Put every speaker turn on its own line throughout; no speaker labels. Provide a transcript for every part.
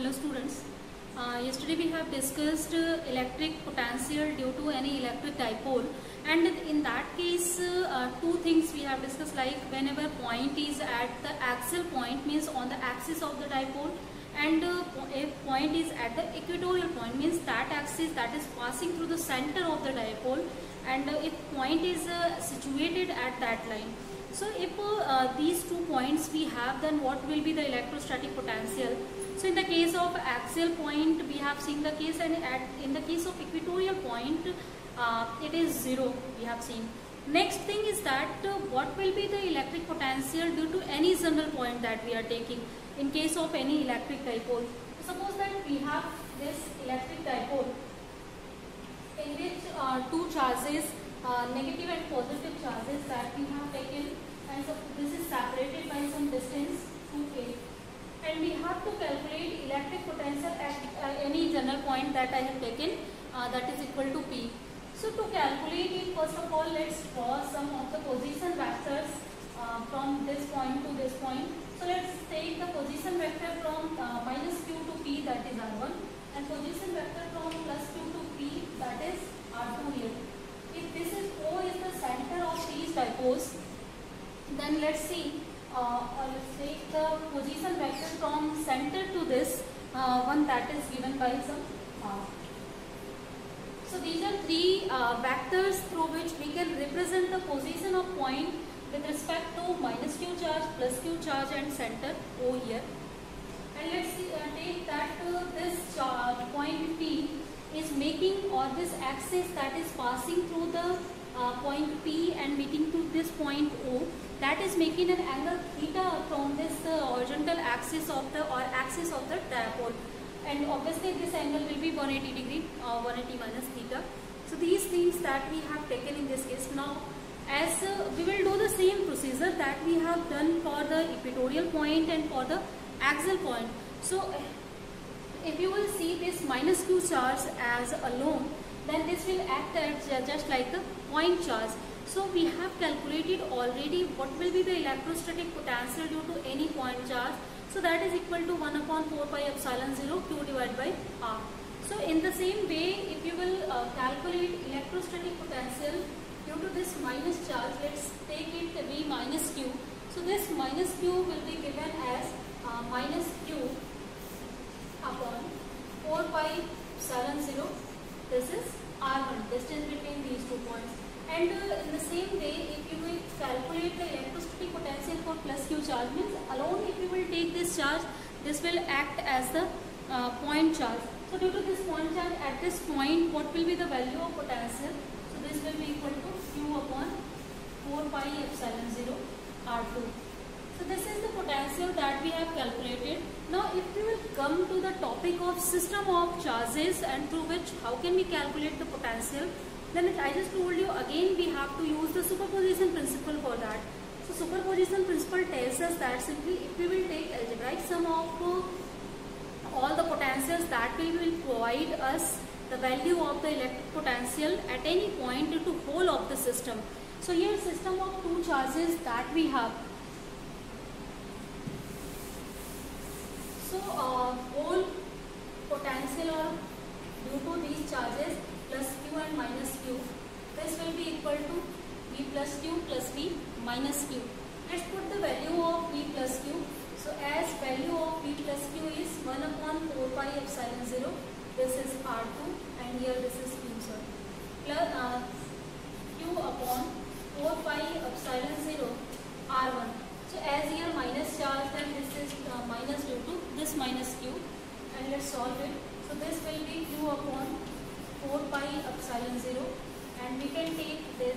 Hello students. Yesterday we have discussed electric potential due to any electric dipole, and in that case two things we have discussed, like whenever point is at the axial point, means on the axis of the dipole, and if point is at the equatorial point, means that axis that is passing through the center of the dipole, and if point is situated at that line. So if these 2 points we have, then what will be the electrostatic potential? So in the case of axial point we have seen the case, and in the case of equatorial point it is 0 we have seen. Next thing is that what will be the electric potential due to any general point that we are taking in case of any electric dipole. Suppose that we have this electric dipole in which two charges, negative and positive charges that we have taken, and so this is separated by some distance 2a, and we have to calculate electric potential at any general point that I have taken, that is equal to P. So to calculate it, first of all let's draw some of the position vectors from this point to this point. So let's take the position vector from minus q to P, that is R1, and position vector from plus q to P, that is R2 here. If this is O is the center of these dipoles, then let's see, let's take the position vector from center to this one that is given by some R. So these are three vectors through which we can represent the position of point with respect to minus q charge, plus q charge, and center O here. And let's see, take that this point P is making, or this axis that is passing through the point P and meeting to this point O, that is making an angle theta from this horizontal axis of the dipole, and obviously this angle will be 180 degree, 180 minus theta. So these things that we have taken in this case. Now as we will do the same procedure that we have done for the equatorial point and for the axial point. So if you will see this minus q charge as alone, then this will act as just like a point charge. So we have calculated already what will be the electrostatic potential due to any point charge. So that is equal to 1 upon 4 pi epsilon 0 q divided by r. So in the same way, if you will calculate electrostatic potential due to this minus charge, let's take it V minus q. So this minus q will be given as minus q upon 4 pi epsilon 0. This is R1, distance between these 2 points. And in the same way, if you will calculate the electrostatic potential for plus q charge, means alone if you will take this charge, this will act as the point charge. So due to this point charge at this point, what will be the value of potential? So this will be equal to q upon 4 pi epsilon 0 R2. So this is the potential that we have calculated. Now if we will come to the topic of system of charges and through which how can we calculate the potential, then I just told you again we have to use the superposition principle for that. So superposition principle tells us that simply if we will take algebraic sum of all the potentials, that will provide us the value of the electric potential at any point into whole of the system. So here system of two charges that we have. So whole potential or due to these charges plus q and minus q, this will be equal to v plus q plus v minus q. Let's put the value of v plus q. So as value of v plus q is 1 upon 4 pi epsilon 0, this is R2, and here this is q, sorry, plus q upon 4 pi epsilon 0 R1. So as here minus charge, then this is minus due to this minus q, and let's solve it. So this will be q upon 4 pi epsilon 0, and we can take this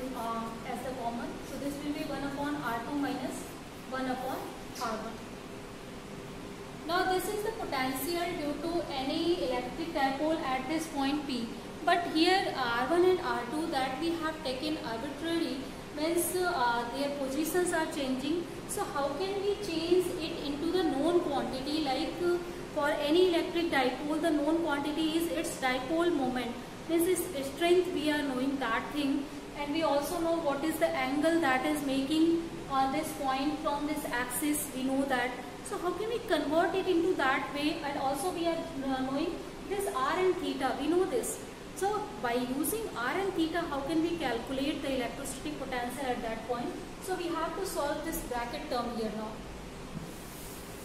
as the common. So this will be 1 upon R2 minus 1 upon R1. Now this is the potential due to any electric dipole at this point P. But here R1 and R2 that we have taken arbitrarily, means their positions are changing. So how can we change it into the known quantity? Like for any electric dipole, the known quantity is its dipole moment. This is strength, we are knowing that thing, and we also know what is the angle that is making on this point from this axis, we know that. So how can we convert it into that way? And also we are knowing this r and theta, we know this. So by using r and theta, how can we calculate the electrostatic potential at that point? So we have to solve this bracket term here now.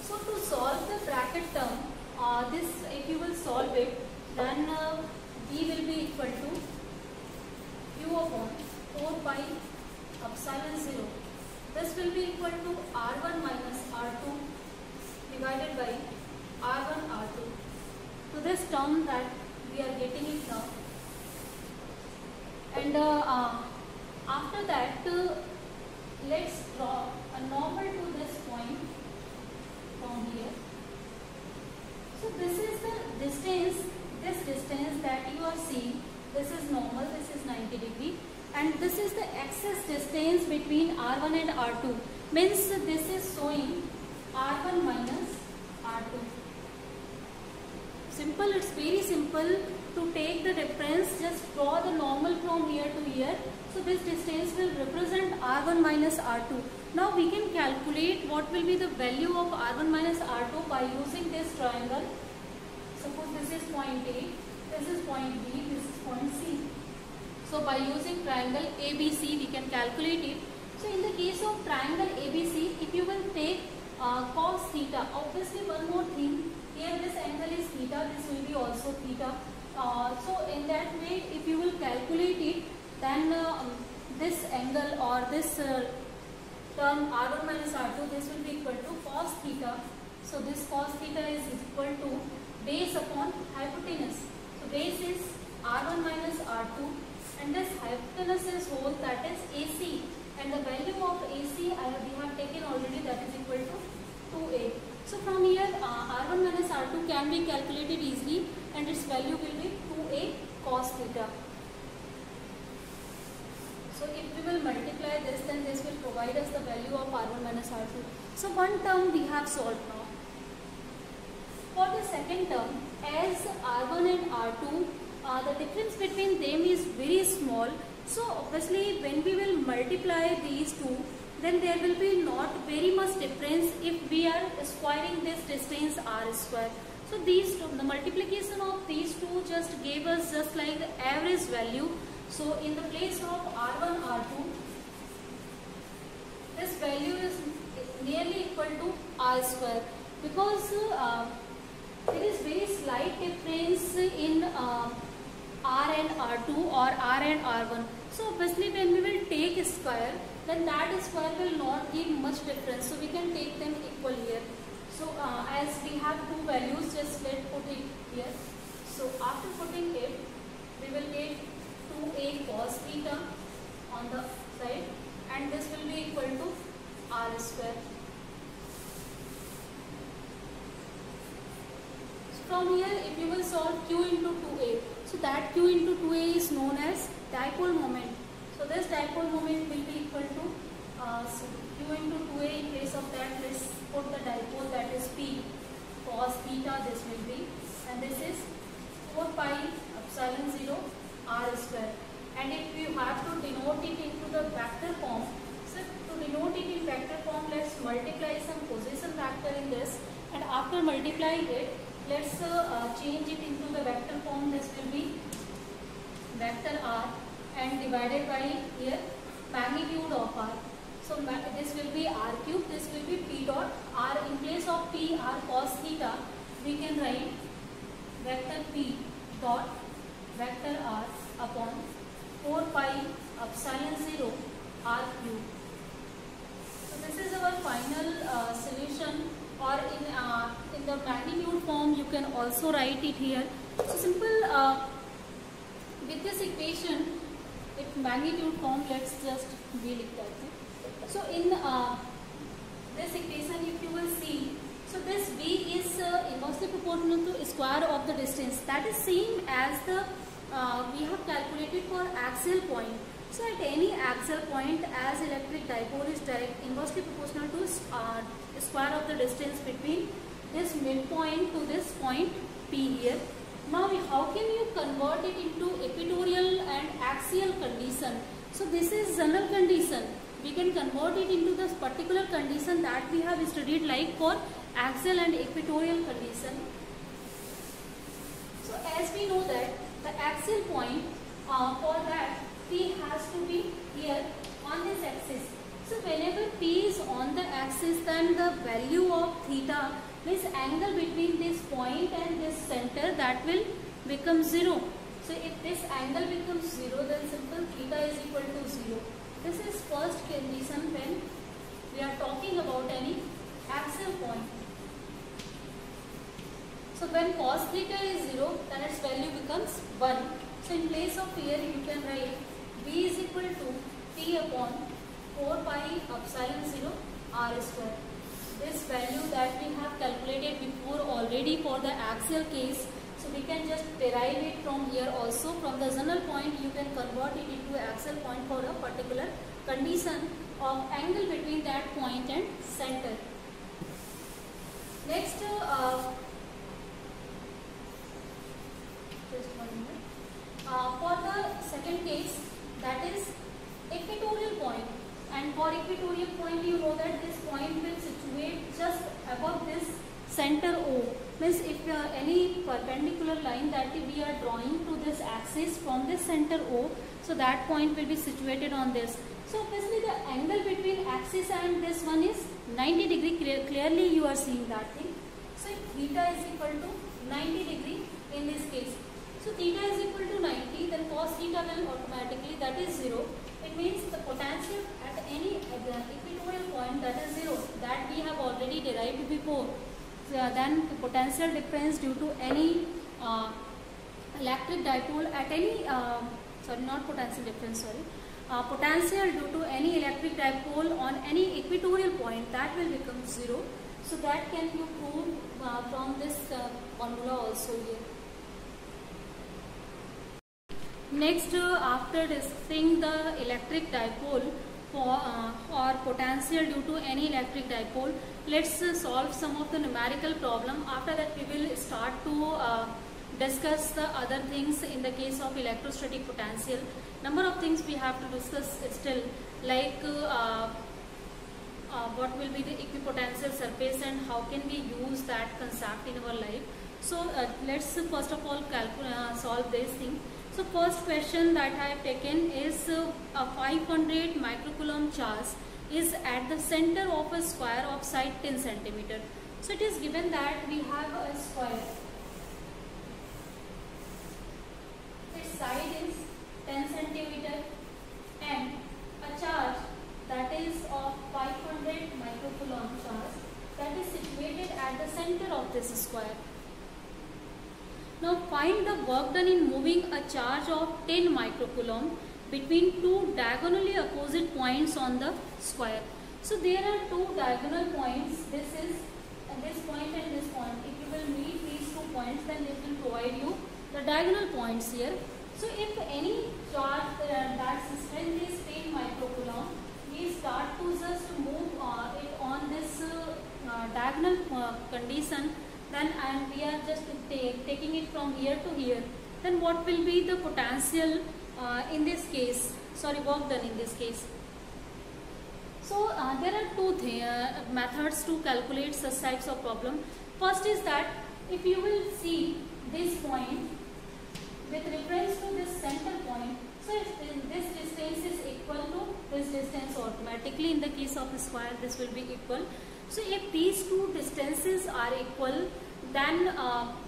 So to solve the bracket term, this if you will solve it, then V will be equal to Q upon 4 pi epsilon 0. This will be equal to R1 minus R2 divided by R1 R2. So this term that we are getting it now. And after that, let's draw a normal to this point from here. So this is the distance, this distance that you are seeing. This is normal, this is 90 degree, and this is the excess distance between R1 and R2. Means this is showing R1 minus R2. Simple, it's very simple to take the reference, just draw the normal from here to here. So this distance will represent R1 minus R2. Now we can calculate what will be the value of R1 minus R2 by using this triangle. Suppose this is point A, this is point B, this is point C. So by using triangle ABC we can calculate it. So in the case of triangle ABC, if you will take cos theta, obviously one more thing, here this angle is theta, this will be also theta. So in that way, if you will calculate it, then this angle or this term R1 minus R2, this will be equal to cos theta. So this cos theta is equal to base upon hypotenuse. So base is R1 minus R2 and this hypotenuse is whole, that is AC, and the value of AC we have taken already, that is equal to 2A. So from here R1 minus R2 can be calculated easily and its value will be 2A cos theta. So if we will multiply this, then this will provide us the value of R1 minus R2. So one term we have solved now. For the second term, as R1 and R2, the difference between them is very small. So obviously when we will multiply these two, then there will be not very much difference if we are squaring this distance r square. So these two, the multiplication of these two just gave us just like the average value. So in the place of R1, R2, this value is nearly equal to r square, because there is very slight difference in R and R2 or R and R1. So obviously when we will take a square, then that square will not give much difference. So we can take them equal here. So as we have two values, just let's put it here. So after putting it, we will get 2A cos theta on the side, and this will be equal to r square. From here, if you will solve Q into 2A, so that Q into 2A is known as dipole moment. So this dipole moment will be equal to so Q into 2A. In place of that, let's put the dipole, that is P cos theta, this will be, and this is 4 pi epsilon 0 r square. And if you have to denote it into the vector form, so to denote it in vector form, let's multiply some position vector in this, and after multiplying it, let's change it into the vector form. This will be vector r and divided by here magnitude of r. So this will be r cube, this will be p dot r. In place of p, r cos theta, we can write vector p dot vector r upon 4 pi epsilon 0 r cube. So this is our final solution, or in the magnitude form you can also write it here. So simple, with this equation, if magnitude form, let's just be like that. So in this equation, if you will see, so this V is inversely proportional to square of the distance. That is same as the we have calculated for axial point. So at any axial point, as electric dipole is direct inversely proportional to square of the distance between this midpoint to this point P here. Now how can you convert it into equatorial and axial condition? So this is general condition. We can convert it into this particular condition that we have studied, like for axial and equatorial condition. So as we know that the axial point, for that P has to be here on this axis. So whenever P is on the axis, then the value of theta, this angle between this point and this center, that will become 0. So if this angle becomes 0, then simple theta is equal to 0. This is first condition when we are talking about any axial point. So when cos theta is 0, then its value becomes 1. So in place of here you can write V is equal to T upon 4 pi epsilon 0 r square. This value that we have calculated before already for the axial case, so we can just derive it from here also. From the zonal point you can convert it into axial point for a particular condition of angle between that point and center. Next, just 1 minute. For the second case, that is equatorial point, and for equatorial point you know that this point will situate just above this center O. Means if any perpendicular line that we are drawing to this axis from this center O, so that point will be situated on this. So obviously the angle between axis and this one is 90 degree. Clearly you are seeing that thing. So if theta is equal to 90 degree in this case, so theta is equal to 90, then cos theta will automatically, that is 0. It means the potential at any equatorial point, that is 0. That we have already derived before. So then the potential difference due to any electric dipole at any, potential due to any electric dipole on any equatorial point, that will become 0. So that can you prove from this formula also here. Next, after discussing the electric dipole or potential due to any electric dipole, let's solve some of the numerical problem. After that we will start to discuss the other things in the case of electrostatic potential. Number of things we have to discuss still, like what will be the equipotential surface and how can we use that concept in our life. So let's first of all solve this thing. So first question that I have taken is a 500 microcoulomb charge is at the center of a square of side 10 centimeter. So it is given that we have a square. Its side is 10 centimeter and a charge that is of 500 microcoulomb charge that is situated at the center of this square. Now find the work done in moving a charge of 10 microcoulomb between two diagonally opposite points on the square. So there are two diagonal points. This is this point and this point. If you will meet these 2 points, then it will provide you the diagonal points here. So if any charge that strength is 10 microcoulomb, we start to just move it on this diagonal condition, then and we are just taking it from here to here, then what will be the potential in this case, work done in this case. So there are two methods to calculate such types of problem. First is that if you will see this point with reference to this center point, so if this distance is equal to this distance, automatically in the case of a square this will be equal. So if these two distances are equal, then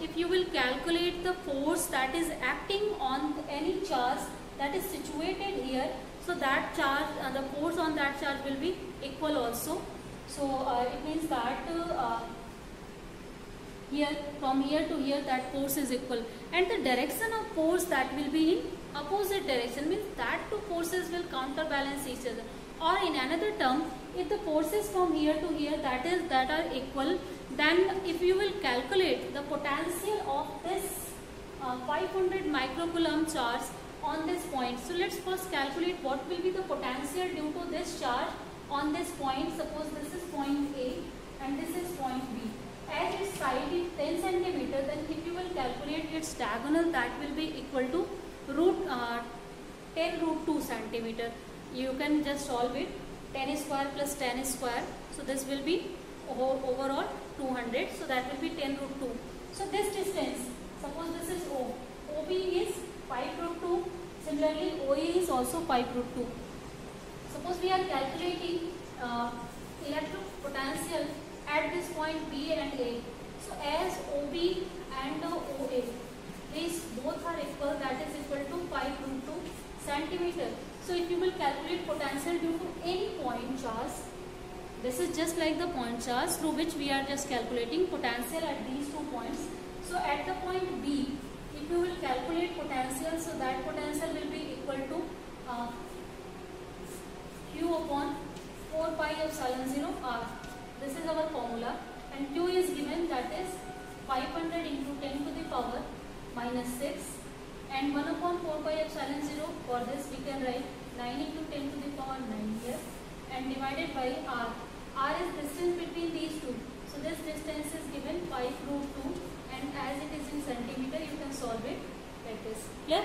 if you will calculate the force that is acting on any charge that is situated here, so that charge, the force on that charge will be equal also. So it means that here from here to here that force is equal, and the direction of force that will be in opposite direction, means that two forces will counterbalance each other. Or in another term, if the forces from here to here that are equal, then if you will calculate the potential of this 500 microcoulomb charge on this point. So let's first calculate what will be the potential due to this charge on this point. Suppose this is point A and this is point B. As its side is 10 centimeter, then if you will calculate its diagonal, that will be equal to 10 root 2 centimeter. You can just solve it, 10 square plus 10 square. So this will be overall 200. So that will be 10 root 2. So this distance, suppose this is O. OB is 5 root 2. Similarly, OA is also 5 root 2. Suppose we are calculating electric potential at this point B and A. So as OB and OA, these both are equal, that is equal to 5 root 2 centimeter. So if you will calculate potential due to any point charge, this is just like the point charge through which we are just calculating potential at these 2 points. So at the point B, if you will calculate potential, so that potential will be equal to Q upon 4 pi epsilon 0 R. This is our formula, and Q is given, that is 500 into 10 to the power minus 6, and 1 upon 4 pi epsilon 0. For this we can write 9 into 10 to the power 9 here, and divided by R. R is distance between these two. So this distance is given 5 root 2, and as it is in centimeter, you can solve it like this. Clear?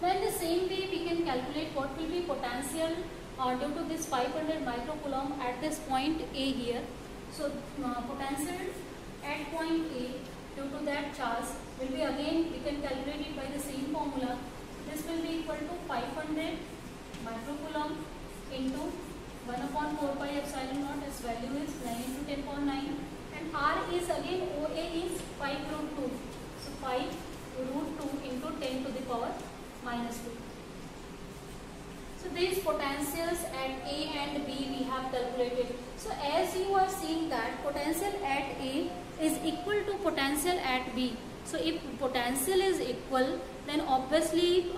Now in the same way, we can calculate what will be potential due to this 500 microcoulomb at this point A here. So potential at point A due to that charge will be, again we can calculate it by the same formula. This will be equal to 500 microcoulomb into 1 upon 4 pi epsilon naught. Its value is 9 into 10 power 9, and R is again, OA is 5 root 2. So 5 root 2 into 10 to the power minus 2. So these potentials at A and B we have calculated. So as you are seeing that potential at A is equal to potential at B. So if potential is equal, then obviously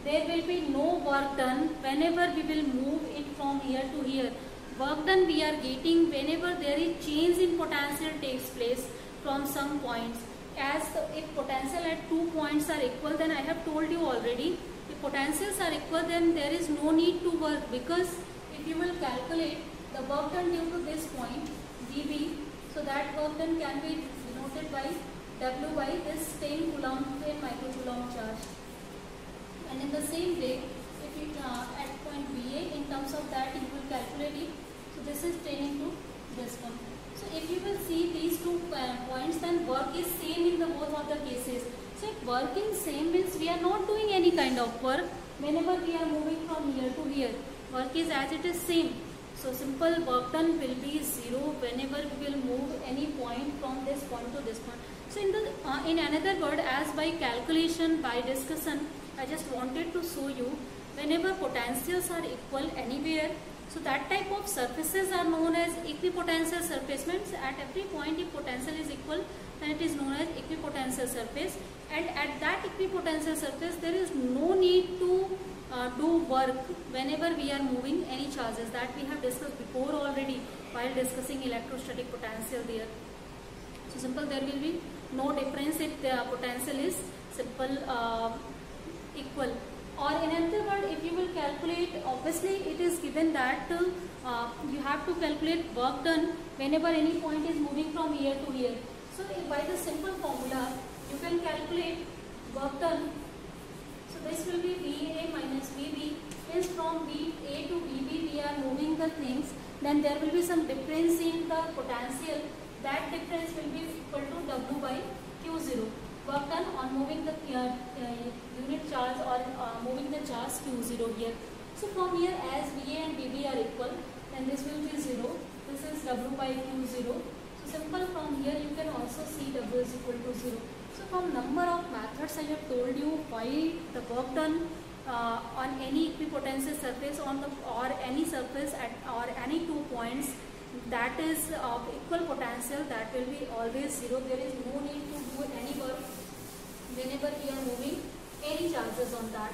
there will be no work done whenever we will move it from here to here. Work done we are getting whenever there is change in potential takes place from some points. As if potential at 2 points are equal, then I have told you already, if potentials are equal, then there is no need to work, because if you will calculate the work done due to this point dB, so that work done can be denoted by W by this 10 microcoulomb charge. And in the same way, if you at point BA, in terms of that you will calculate it. So this is 10 into this one. So if you will see these 2 points, then work is same in the both of the cases. So if work is same means we are not doing any kind of work whenever we are moving from here to here. Work is as it is same. So simple work done will be 0 whenever we will move any point from this point to this point. So in another word, as by calculation, by discussion, I just wanted to show you whenever potentials are equal anywhere, so that type of surfaces are known as equipotential surface. Means at every point if potential is equal, then it is known as equipotential surface, and at that equipotential surface there is no need to do work whenever we are moving any charges. That we have discussed before already while discussing electrostatic potential there. So simple, there will be no difference if the potential is simple equal. Or in another word, if you will calculate, obviously it is given that you have to calculate work done whenever any point is moving from here to here. So by the simple formula, you can calculate work done. So this will be VA minus VB. Is from VA to VB we are moving the things, then there will be some difference in the potential. That difference will be equal to W by Q0. Work done on moving the unit charge or moving the charge Q0 here. So from here, as VA and VB are equal, then this will be 0. This is W by Q0. So simple, from here you can also see W is equal to 0. So from number of methods I have told you why the work done on any equipotential surface or any surface at or any 2 points that is of equal potential, that will be always 0. There is no need to do any work whenever we are moving any charges on that.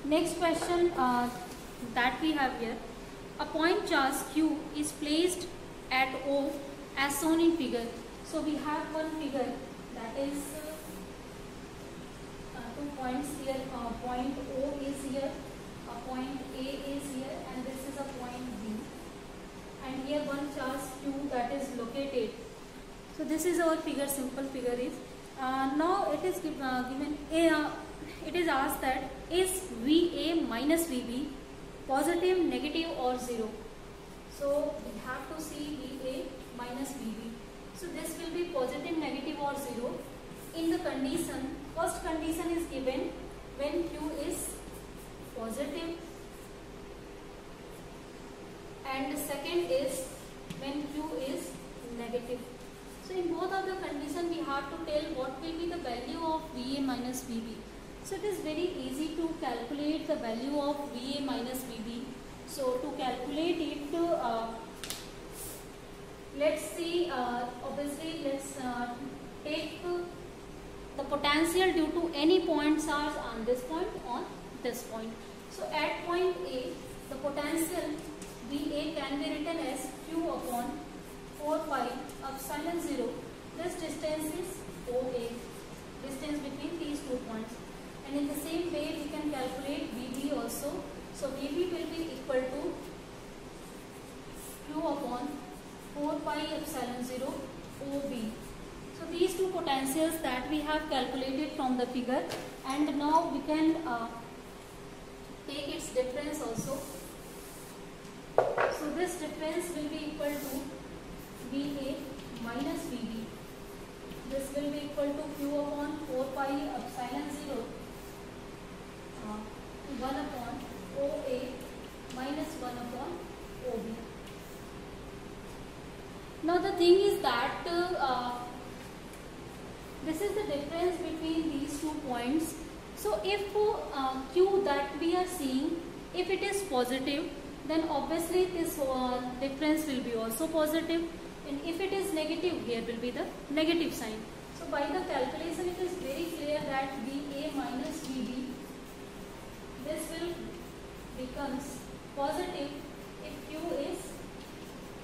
Next question that we have here. A point charge Q is placed at O as shown in figure. So we have one figure, that is 2 points here. Point O is here, a point A is here, and this is a point B. And here one charge Q that is located. So this is our figure, simple figure is. Now it is given, it is asked that is VA minus VB positive, negative or 0. So we have to see VA minus VB. So this will be positive, negative or 0. In the condition, first condition is given when Q is positive, and the second is when Q is negative. So in both of the condition we have to tell what will be the value of VA minus VB. So it is very easy to calculate the value of VA minus VB. So to calculate it, let's see, obviously let's take the potential due to any point charge on this point, on this point. So at point A, the potential VA can be written as Q upon 4 pi epsilon 0. This distance is OA, distance between these 2 points. And in the same way we can calculate VB also. So VB will be equal to Q upon 4 pi epsilon 0 OB. So these two potentials that we have calculated from the figure, and now we can take its difference also. So this difference will be equal to VA minus VB. This will be equal to Q upon 4 pi epsilon 0 1 upon OA minus 1 upon OB. Now the thing is that this is the difference between these 2 points. So if Q that we are seeing, if it is positive, then obviously this difference will be also positive, and if it is negative, here will be the negative sign. So by the calculation it is very clear that VA minus VB, this will becomes positive if Q is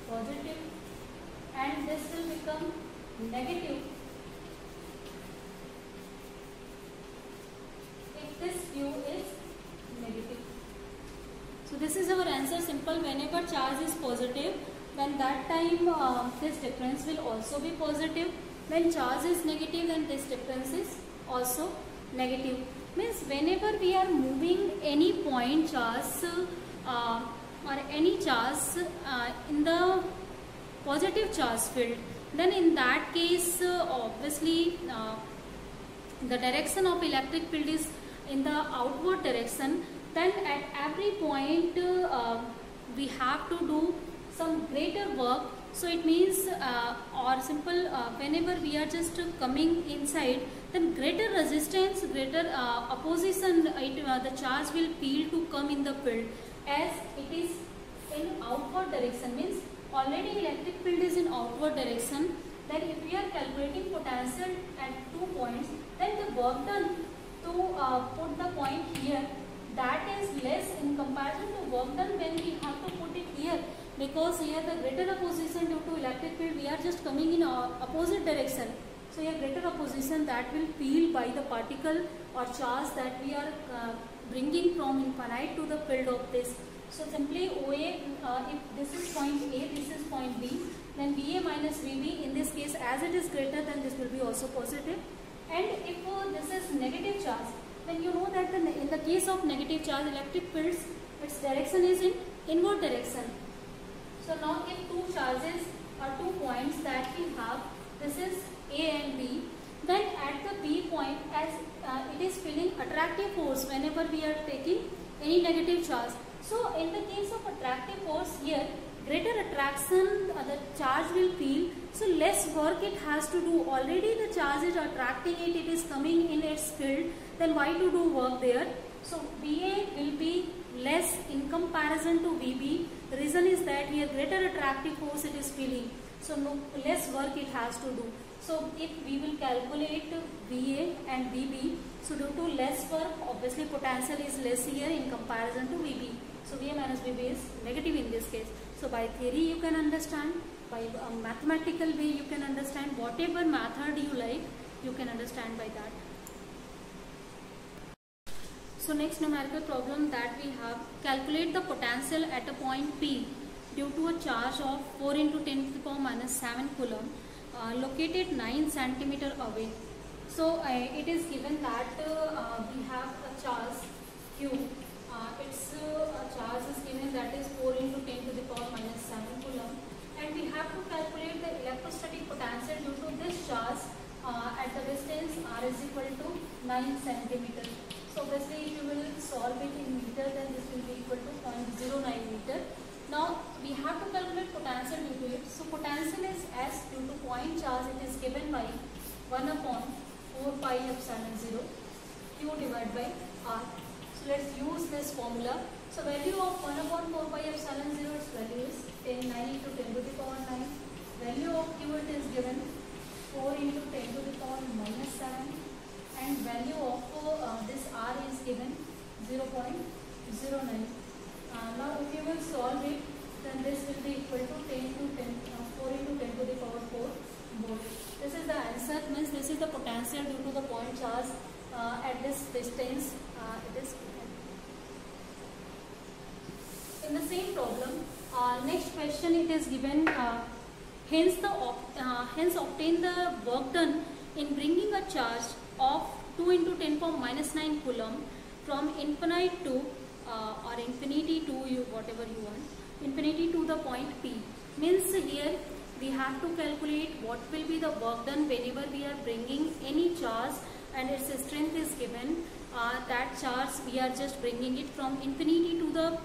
positive, and this will become negative if this Q is negative. So this is our answer, simple. Whenever charge is positive, then that time this difference will also be positive. When charge is negative, then this difference is also negative. Means whenever we are moving any point charge or any charge in the positive charge field, then in that case obviously the direction of electric field is in the outward direction. Then at every point we have to do some greater work. So it means or simple, whenever we are just coming inside, then greater resistance, greater opposition, the charge will feel to come in the field, as it is in outward direction. Means already electric field is in outward direction. Then if we are calculating potential at 2 points, then the work done to put the point here, that is less in comparison to work done when we have to put it here, because here the greater opposition due to electric field, we are just coming in opposite direction. So here greater opposition that will feel by the particle or charge that we are bringing from infinite to the field of this. So simply OA, if this is point A, this is point B, then VA minus VB, in this case as it is greater, then this will be also positive. And if this is negative charge, then you know that in the case of negative charge, electric fields, its direction is in inward direction. So now if 2 charges or 2 points that we have, this is A and B, then at the B point, as it is feeling attractive force whenever we are taking any negative charge. So in the case of attractive force here, greater attraction the charge will feel, so less work it has to do. Already the charge is attracting it, it is coming in its field, then why to do work there? So VA will be less in comparison to VB. The reason is that here greater attractive force it is feeling, so no less work it has to do. So if we will calculate VA and VB, so due to less work, obviously potential is less here in comparison to VB. So VA minus VB is negative in this case. So by theory you can understand, by a mathematical way you can understand, whatever method you like, you can understand by that. So next numerical problem that we have, calculate the potential at a point P due to a charge of 4 into 10 to the power minus 7 coulomb located 9 centimeter away. So it is given that we have a charge Q, its charge is given, that is 4 into 10 to the power minus 7 coulomb, and we have to calculate the electrostatic potential due to this charge at the distance r is equal to 9 centimeter. So obviously if you will solve it in meter, then this will be equal to 0.09 meter. Now we have to calculate potential due to it. So potential is S due to point charge. It is given by 1 upon 4 pi epsilon 0 Q divided by R. So let's use this formula. So value of 1 upon 4 pi epsilon 0, its value is 9 into 10 to the power 9. Value of Q it is given 4 into 10 to the power minus 7, and value of this R is given 0.09. Now if you will solve it, then this will be equal to 4 into 10 to the power 4 volt. This is the answer, means this is the potential due to the point charge at this distance. It is given. In the same problem, next question it is given, hence obtain the work done in bringing a charge of 2 into 10 power minus 9 coulomb from infinite to or infinity to whatever you want, infinity to the point P. Means here we have to calculate what will be the work done whenever we are bringing any charge and its strength is given. That charge we are just bringing it from infinity to the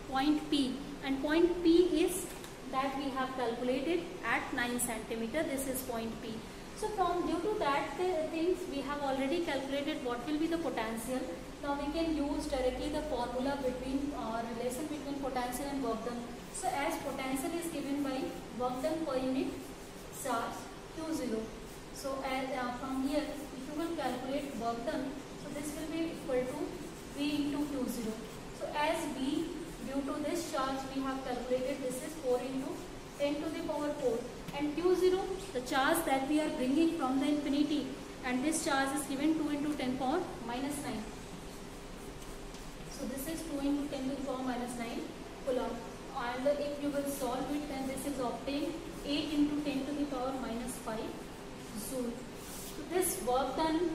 point P, and point P is that we have calculated at 9 centimeter. This is point P. So from due to that things we have already calculated what will be the potential. Now we can use directly the formula between relation between potential and work done. So as potential is given by work done per unit charge Q0. So as from here if you will calculate work done, so this will be equal to V into Q0. So as V, due to this charge we have calculated, this is 4 into 10 to the power 4, and Q0 the charge that we are bringing from the infinity, and this charge is given 2 into 10 power minus 9. So this is 2 into 10 to the power minus 9 coulomb, and if you will solve it, then this is obtained 8 into 10 to the power minus 5 joule. So this work done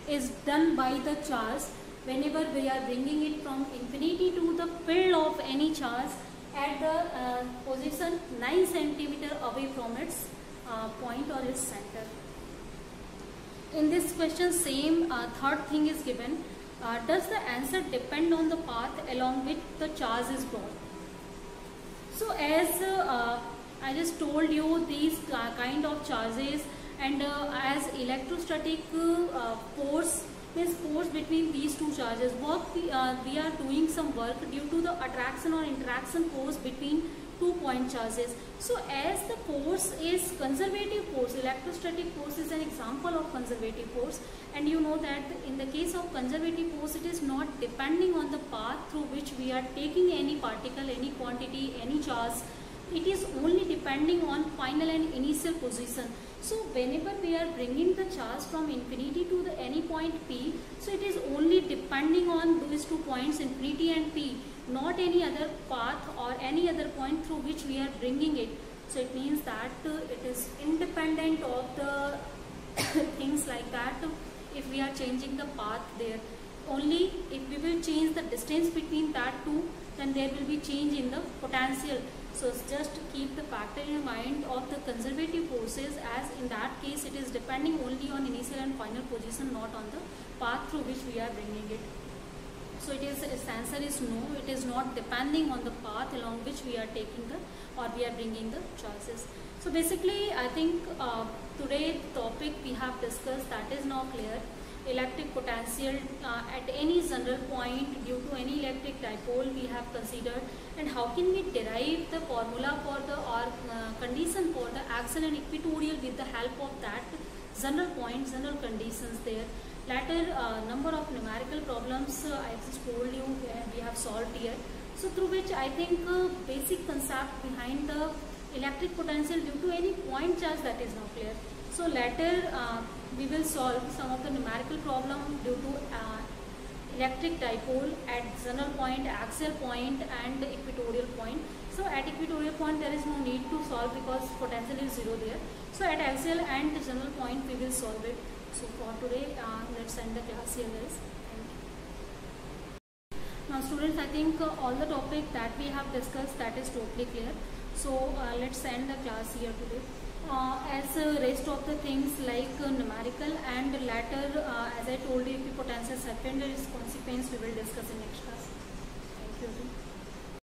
is done by the charge whenever we are bringing it from infinity to the field of any charge at the position 9 centimeter away from its point or its center. In this question, same third thing is given. Does the answer depend on the path along which the charge is brought? So as I just told you, these kind of charges, and as electrostatic force, means force between these two charges, we are doing some work due to the attraction or interaction force between 2 point charges. So as the force is conservative force, electrostatic force is an example of conservative force, and you know that in the case of conservative force, it is not depending on the path through which we are taking any particle, any quantity, any charge. It is only depending on final and initial position. So whenever we are bringing the charge from infinity to the any point P, so it is only depending on those 2 points, infinity and P, not any other path or any other point through which we are bringing it. So it means that it is independent of the things like that. If we are changing the path there, only if we will change the distance between that two, then there will be change in the potential. So just keep the factor in mind of the conservative forces, as in that case it is depending only on initial and final position, not on the path through which we are bringing it. So its answer is no, it is not depending on the path along which we are taking the or we are bringing the charges. So basically I think today the topic we have discussed, that is now clear. Electric potential at any general point due to any electric dipole we have considered, and how can we derive the formula for the or condition for the axial and equatorial with the help of that general point, general conditions there. Later number of numerical problems I just told you we have solved here. So through which I think basic concept behind the electric potential due to any point charge, that is now clear. So later we will solve some of the numerical problem due to electric dipole at general point, axial point and equatorial point. So at equatorial point there is no need to solve because potential is 0 there. So at axial and general point we will solve it. So for today let's end the class here guys. Thank you. Students, I think all the topic that we have discussed, that is totally clear. So let's end the class here today. As rest of the things like numerical and later, as I told you, equipotential secondary consequence, we will discuss in next class. Thank you.